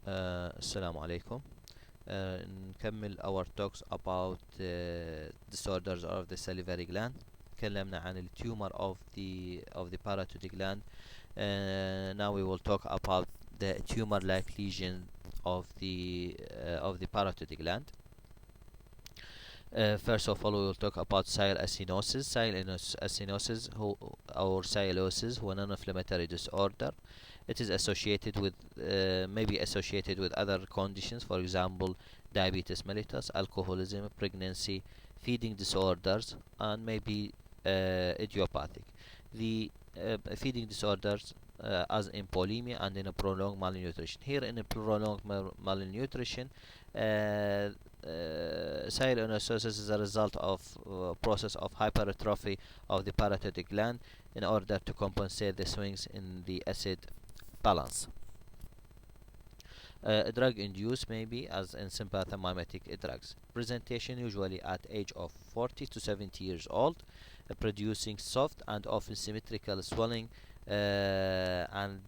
السلام عليكم. نكمل our talks about disorders of the salivary gland. تكلمنا عن الtumor of the parotid gland. Now we will talk about the tumor-like lesion of the parotid gland. First of all, we will talk about sialacinosis. Sialacinosis or sialosis هو non-inflammatory disorder. It is associated with may be associated with other conditions, for example, diabetes mellitus, alcoholism, pregnancy, feeding disorders, and maybe idiopathic. The feeding disorders as in bulimia and in a prolonged malnutrition. Here in a prolonged malnutrition, sialacinosis is a result of process of hypertrophy of the parotid gland in order to compensate the swings in the acid balance. Drug induced maybe as in sympathomimetic drugs. Presentation usually at age of 40 to 70 years old, producing soft and often symmetrical swelling and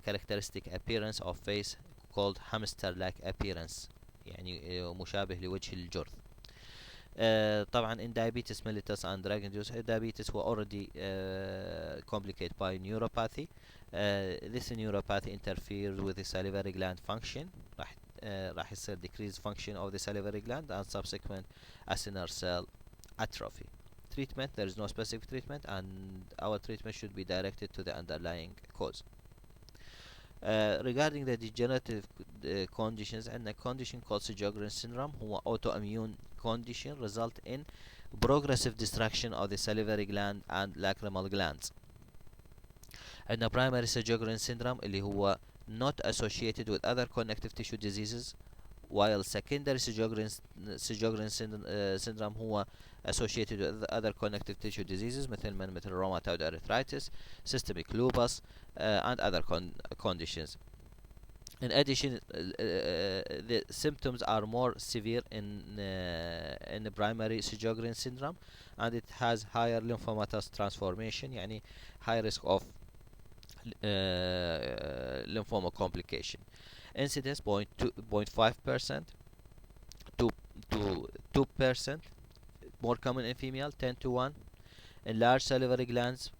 characteristic appearance of face called hamster-like appearance, يعني مشابه لوجه الجرذ. طبعا in diabetes mellitus and drug induced diabetes were already complicated by neuropathy. This neuropathy interferes with the salivary gland function. راح يصير decreased function of the salivary gland and subsequent acinar cell atrophy. Treatment, there is no specific treatment, and our treatment should be directed to the underlying cause. Regarding the degenerative conditions, and a condition called Sjogren's syndrome هو autoimmune condition result in progressive destruction of the salivary gland and lacrimal glands. And the primary Sjogren's syndrome اللي هو not associated with other connective tissue diseases, while secondary Sjogren's syndrome هو associated with other connective tissue diseases مثل rheumatoid arthritis, systemic lupus, and other conditions. In addition, the symptoms are more severe in the primary Sjogren's syndrome, and it has higher lymphomatous transformation, يعني high risk of lymphoma complication. Incidence 0.5% to 2%, more common in female 10 to 1. Enlarged salivary glands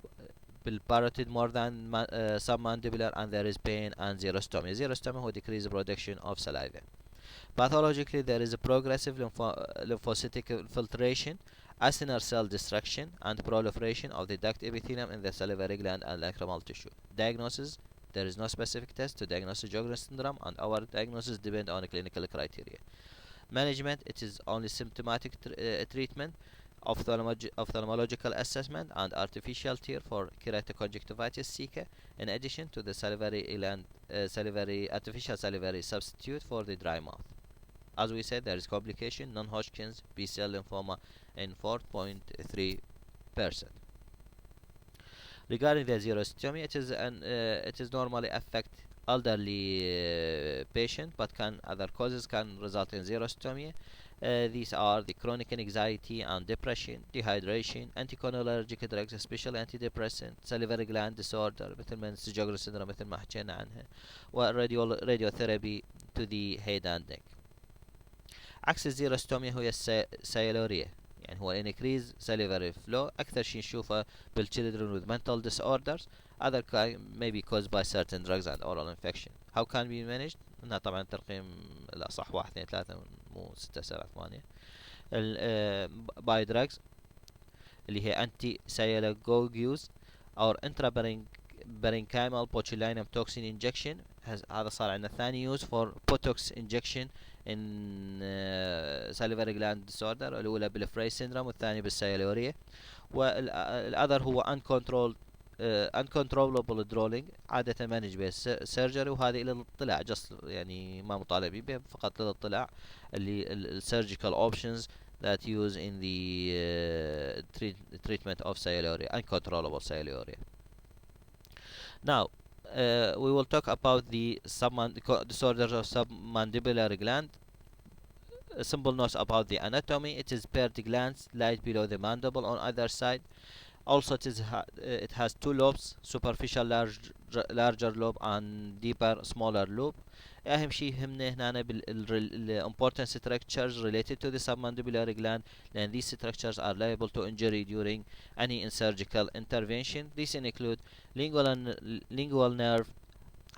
بالparotid more than submandibular, and there is pain and xerostomia. Xerostomia who decrease production of saliva. Pathologically, there is a progressive lymphocytic infiltration, acinar cell destruction, and proliferation of the duct epithelium in the salivary gland and lacrimal tissue. Diagnosis, there is no specific test to diagnose Sjogren's syndrome, and our diagnosis depend on clinical criteria. Management, it is only symptomatic treatment, ophthalmological assessment, and artificial tear for keratoconjunctivitis sicca, in addition to the artificial salivary substitute for the dry mouth. As we said, there is complication, non-Hodgkin's B-cell lymphoma in 4.3%. Regarding the xerostomia, it is normally affect elderly patient, but other causes can result in xerostomia. These are the chronic anxiety and depression, dehydration, anticholinergic drugs, especially antidepressant, salivary gland disorder مثل من Sjogren's syndrome مثل ما حكينا عنها, radiotherapy to the head and neck. عكس الزيروستوميا هو السيالوريا, يعني هو increase salivary flow. أكثر شيء نشوفه children with mental disorders. Other may be caused by certain drugs and oral infection. How can be managed? هنا طبعا ترقيم الأصح 1 2 3 مو 6 7 8 by drugs اللي هي anti sialagogues or intraparenchymal botulinum toxin injection. هذا صار عندنا ثاني use for botox injection in salivary gland disorder. الأولى بالفري syndrome والثاني بالسيالوريا. والأذر هو uncontrollable drooling, عادة managed by surgery, وهذه إلى الاطلاع يعني ما مطالب به, فقط للاطلاع اللي surgical options that use in the treatment of sialorrhea, uncontrollable sialorrhea. Now we will talk about the disorders of submandibular gland. A simple note about the anatomy: it is paired glands light below the mandible on either side. Also, it has two lobes: superficial large larger lobe and deeper smaller lobe. أهم شيء يهمنا هنا important structures related to the submandibular gland, and these structures are liable to injury during any surgical intervention. These include lingual nerve,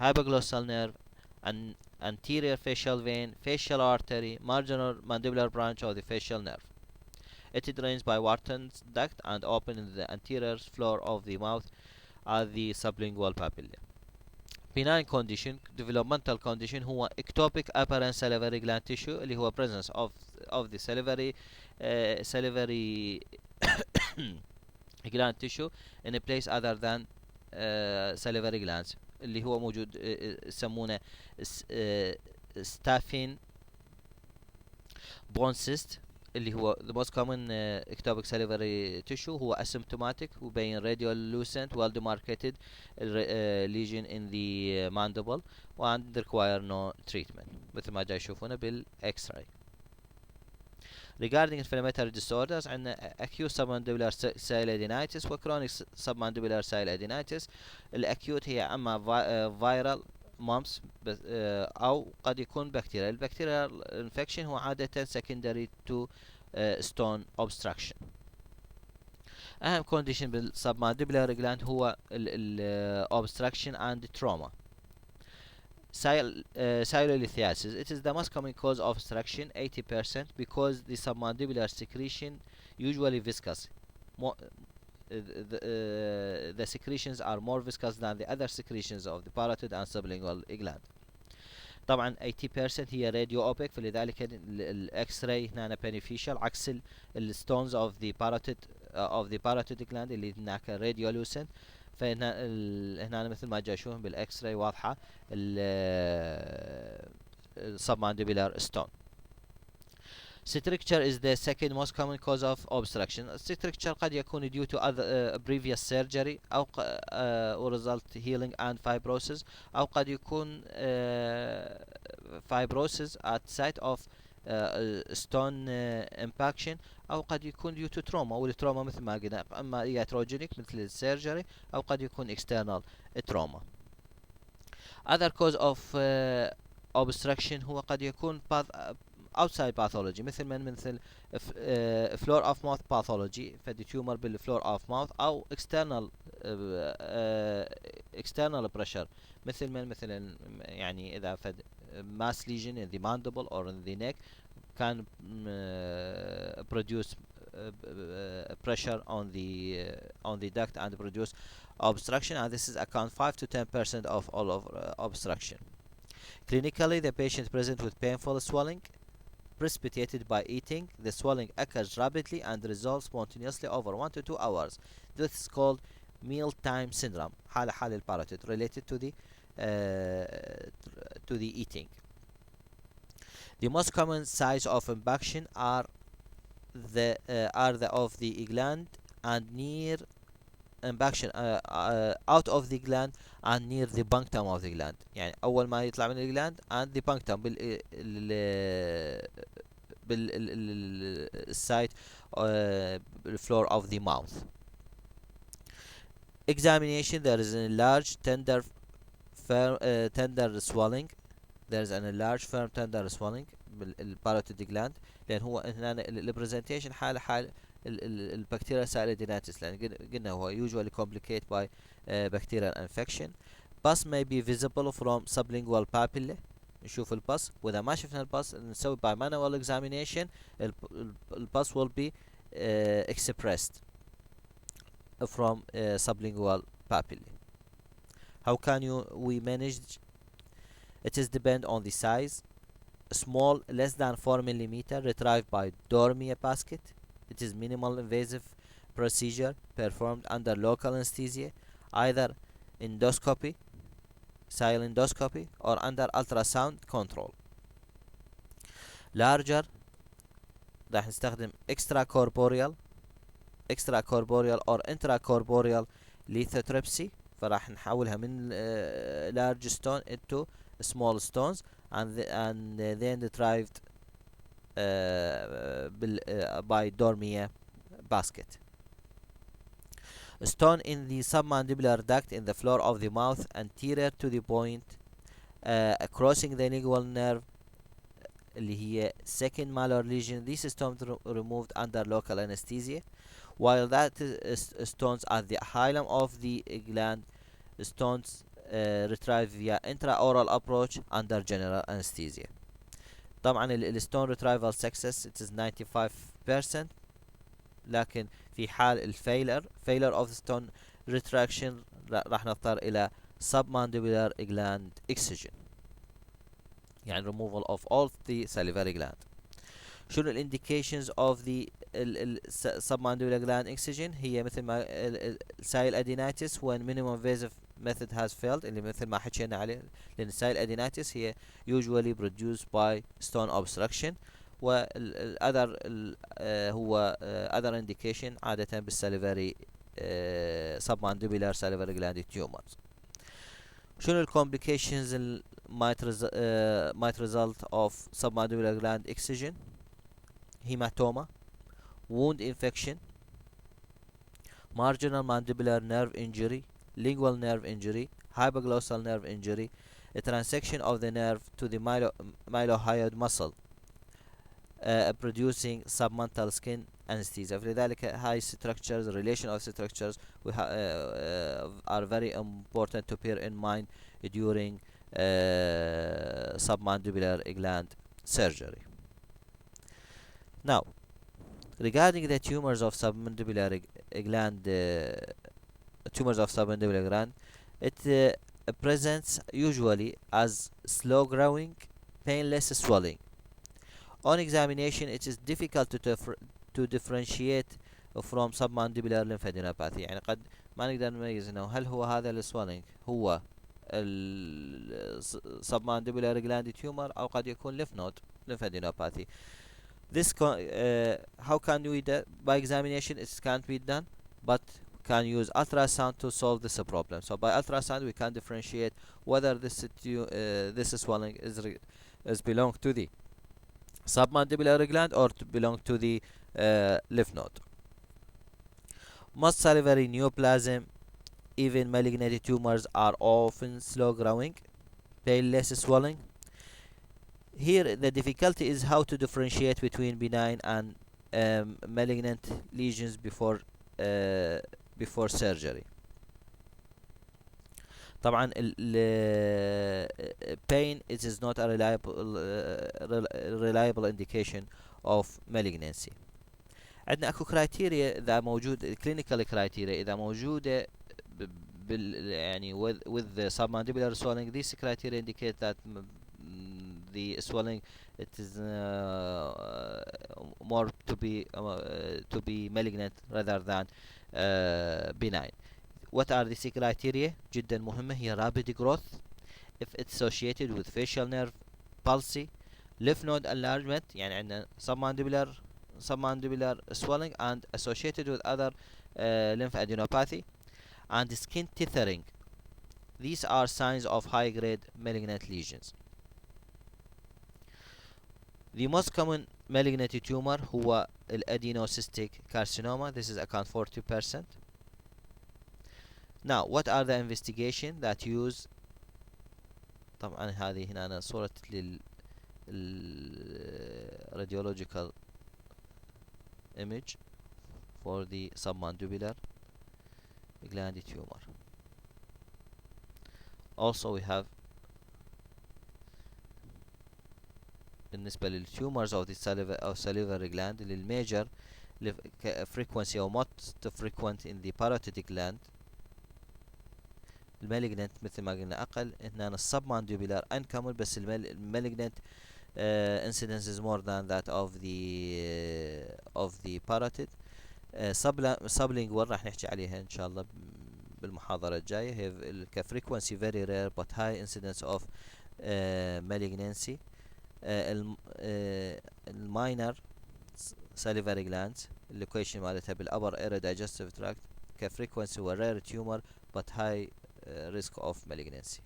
hypoglossal nerve, and anterior facial vein, facial artery, marginal mandibular branch of the facial nerve. It drains by Wharton's duct and opens in the anterior floor of the mouth at the sublingual papilla. Benign condition, developmental condition هو ectopic apparent salivary gland tissue اللي هو presence of the salivary gland tissue in a place other than salivary glands اللي هو موجود يسمونه staphine bone cyst اللي هو the most common ectopic salivary tissue هو asymptomatic وبين radiolucent well demarcated lesion in the mandible and require no treatment مثل ما جاي يشوفونه بالإكس راي. Regarding inflammatory disorders عندنا acute submandibular sialadenitis و chronic submandibular sialadenitis. الأكيوت هي أما viral mumps أو قد يكون بكتيريا. البكتيريا infection هو عادة secondary to stone obstruction. أهم condition بالsubmandibular gland هو obstruction and trauma. Silolithiasis. It is the most common cause of obstruction, 80%, because the submandibular secretion usually viscous. The secretions are more viscous than the other secretions of the parotid and sublingual gland. طبعا 80% هي راديو اوبيك فلذلك الاكس راي هنا beneficial عكس الستونز of the parotid gland اللي هناك راديولوسنت. فهنا مثل ما جاي اشوفهم بالاكس راي واضحه submandibular stone. Stricture is the second most common cause of obstruction. Stricture قد يكون due to other previous surgery أو result healing and fibrosis أو قد يكون fibrosis at site of stone impaction أو قد يكون due to trauma والتروما مثل ما قلنا أما iatrogenic مثل السيرجري أو قد يكون external trauma. Other cause of obstruction هو قد يكون outside pathology مثل floor of mouth pathology فدي tumor بالfloor of mouth أو external pressure مثل يعني إذا فد mass lesion in the mandible or in the neck can produce pressure on the duct and produce obstruction, and this is account 5 to 10% of all of obstruction. Clinically, the patient present with painful swelling precipitated by eating. The swelling occurs rapidly and resolves spontaneously over 1 to 2 hours. This is called mealtime syndrome حالة الباروتيد related to the eating. The most common size of impaction are the of the gland and near impaction out of the gland and near the punctum of the gland. يعني أول ما يطلع من الجلاند and the punctum side floor of the mouth. Examination. There is a large tender swelling. There is an enlarged firm tender swelling بالباروتيد gland لأن هو هنا البرزنتيشن حال البكتيريا سايلاديناتس لأن قلنا هو usually complicated by bacterial infection. Pus may be visible from sublingual papilla. نشوف البس وإذا ما شفنا البس نسوي by manual examination البس will be expressed from sublingual papilla. How can we manage? It is depend on the size. Small, less than 4 mm, retrieved by Dormia basket. It is minimal invasive procedure performed under local anesthesia, either endoscopy, silendoscopy, or under ultrasound control. Larger راح نستخدم extracorporeal or intracorporeal lithotripsy فراح نحولها من large stone into small stones and then retrieved by Dormia basket. stone in the submandibular duct in the floor of the mouth anterior to the point crossing the lingual nerve اللي هي second malar lesion. These stones removed under local anesthesia, while that stones at the hilum of the gland stones retrieved via intraoral approach under general anesthesia. طبعا الستون retrieval success it is 95%، لكن في حال failure of stone retraction راح نضطر إلى submandibular gland excision، يعني removal of all the salivary gland. شنو ال indications of the submandibular gland excision؟ هي مثل ما السايل adenitis when minimum invasive method has failed، اللي مثل ما حكينا عليه، لأن السايل adenitis هي usually produced by stone obstruction، والأذر هو other indication عادة بالساليفري submandibular salivary gland tumors. شنو ال complications might result of submandibular gland excision؟ hematoma, wound infection, marginal mandibular nerve injury, lingual nerve injury, hypoglossal nerve injury, a transection of the nerve to the mylohyoid muscle producing submental skin anesthesia. فلذلك high structures, relation of structures are very important to bear in mind during submandibular gland surgery. Now, regarding the tumors of submandibular gland, it presents usually as slow-growing, painless swelling. On examination, it is difficult to differentiate from submandibular lymphadenopathy. يعني قد ما نقدر نميز إنه هل هو هذا السويلنج هو submandibular gland tumor أو قد يكون lymph node lymphadenopathy. This how can we do by examination? It can't be done, but can use ultrasound to solve this problem. So by ultrasound we can differentiate whether this swelling is belong to the submandibular gland or to belong to the lymph node. Most salivary neoplasm, even malignant tumors, are often slow growing, painless swelling. Here the difficulty is how to differentiate between benign and malignant lesions before surgery. طبعا pain it is not a reliable indication of malignancy. عندنا اكو criteria اذا موجود clinical criteria اذا موجودة يعني with the submandibular swelling. These criteria indicate that the swelling it is more to be malignant rather than benign. What are these criteria؟ جدا مهمة. هي rapid growth if it's associated with facial nerve palsy, lymph node enlargement يعني عندنا submandibular swelling and associated with other lymphadenopathy, and skin tethering. These are signs of high grade malignant lesions. The most common malignant tumor هو adenosystic carcinoma. This is account 40%. Now, what are the investigation that use؟ طبعا هذه هنا أنا صورة radiological image for the submandibular gland tumor. Also we have بالنسبة للtumors of the salivary gland للميجر frequency أو most frequent in the parotid gland. المالجنت مثل ما قلنا أقل، هنا submandibular uncommon، بس المالجنت incidence is more than that of the parotid. sublingual راح نحكي عليها إن شاء الله بالمحاضرة الجاية. هي كfrequency very rare but high incidence of malignancy. الماينر salivary glands اللوكيشن مالتها بالupper air digestive tract كfrequency هو rare tumor but high risk of malignancy.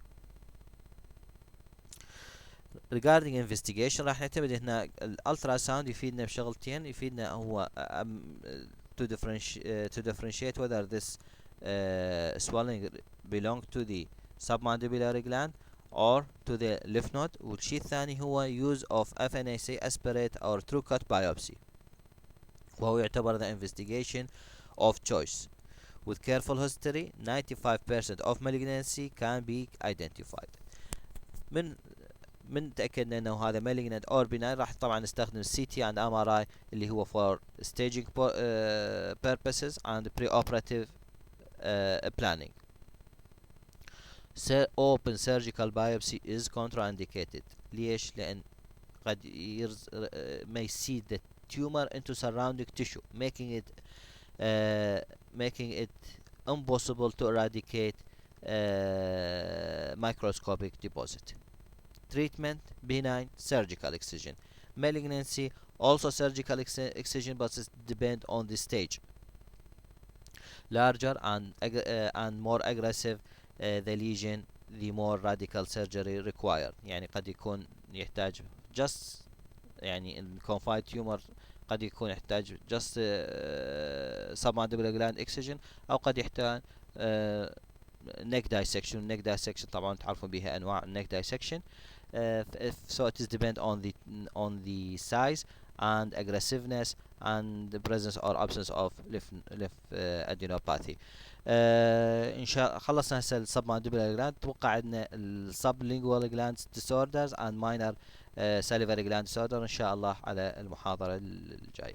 regarding investigation راح نعتمد هنا الالتراساوند يفيدنا بشغلتين. يفيدنا هو to differentiate whether this swelling belong to the submandibular gland or to the lymph node. والشيء الثاني هو use of FNAC aspirate or true cut biopsy وهو يعتبر the investigation of choice. With careful history 95% of malignancy can be identified. من تأكدنا انه هذا malignant or benign راح طبعا نستخدم CT and MRI اللي هو for staging purposes and preoperative planning. Open surgical biopsy is contraindicated. ليش؟ لأن قد may see the tumor into surrounding tissue, making it impossible to eradicate microscopic deposit. Treatment: benign surgical excision. Malignancy: also surgical excision, but it depends on the stage. Larger and more aggressive the lesion, the more radical surgery required. يعني قد يكون يحتاج just يعني in confined tumor قد يكون يحتاج just submandibular gland excision أو قد يحتاج neck dissection. neck dissection طبعا تعرفون بها أنواع neck dissection. So it is depend on the size and aggressiveness and the presence or absence of lymph adenopathy. ان شاء خلصنا هسه السبمانديبولار جلاند. توقع عندنا السبلينجوال جلاند disorders and minor salivary gland disorder ان شاء الله على المحاضرة الجاية.